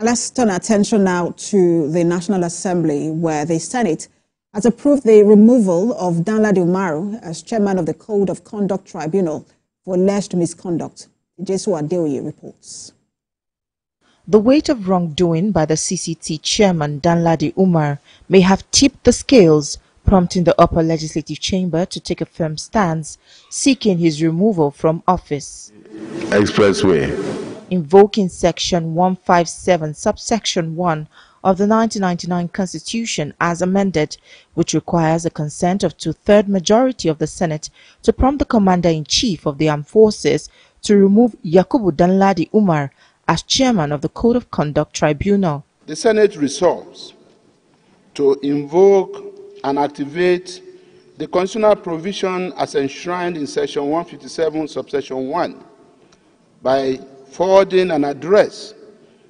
Let's turn our attention now to the National Assembly, where the Senate has approved the removal of Danladi Umaru as chairman of the Code of Conduct Tribunal for alleged misconduct. Jesu Adeoye reports. The weight of wrongdoing by the CCT chairman Danladi Umar may have tipped the scales, prompting the upper legislative chamber to take a firm stance, seeking his removal from office. Expressway. Invoking Section 157, subsection 1 of the 1999 Constitution as amended, which requires the consent of 2/3 majority of the Senate to prompt the Commander-in-Chief of the Armed Forces to remove Yakubu Danladi Umar as chairman of the Code of Conduct Tribunal. The Senate resolves to invoke and activate the constitutional provision as enshrined in Section 157, subsection 1 by forwarding an address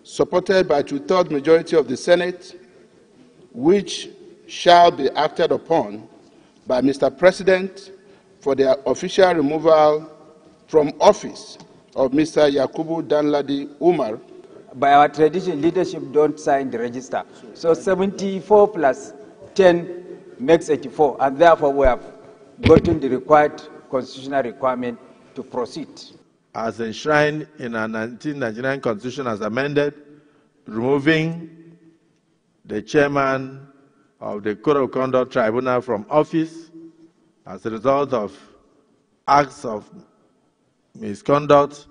supported by 2/3 majority of the Senate, which shall be acted upon by Mr. President for the official removal from office of Mr. Yakubu Danladi Umar. By our tradition, leadership don't sign the register. So 74 plus 10 makes 84, and therefore we have gotten the required constitutional requirement to proceed. As enshrined in our 1999 Constitution as amended, removing the chairman of the Code of Conduct Tribunal from office as a result of acts of misconduct.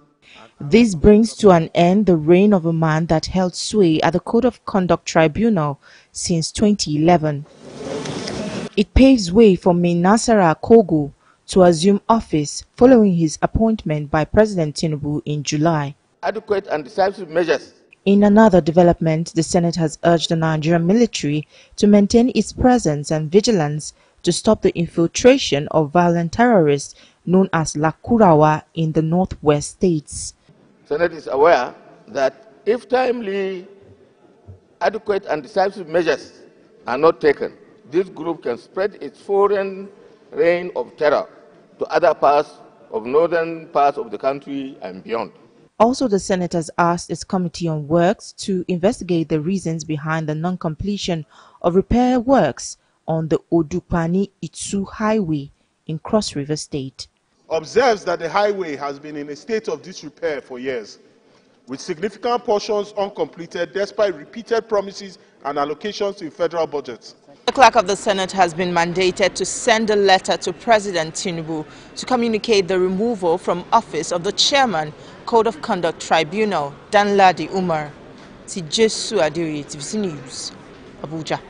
This brings to an end the reign of a man that held sway at the Code of Conduct Tribunal since 2011. It paves way for Nasara Kogo to assume office following his appointment by President Tinubu in July. Adequate and decisive measures. In another development, the Senate has urged the Nigerian military to maintain its presence and vigilance to stop the infiltration of violent terrorists known as Lakurawa in the northwest states. The Senate is aware that if timely, adequate and decisive measures are not taken, this group can spread its foreign reign of terror to other parts of northern parts of the country and beyond. Also, the Senate has asked its Committee on Works to investigate the reasons behind the non-completion of repair works on the Odukpani-Itu Highway in Cross River State. Observes that the highway has been in a state of disrepair for years, with significant portions uncompleted despite repeated promises and allocations in federal budgets. The clerk of the Senate has been mandated to send a letter to President Tinubu to communicate the removal from office of the chairman, Code of Conduct Tribunal, Danladi Umar. Jesu Adeoye, TVC News, Abuja.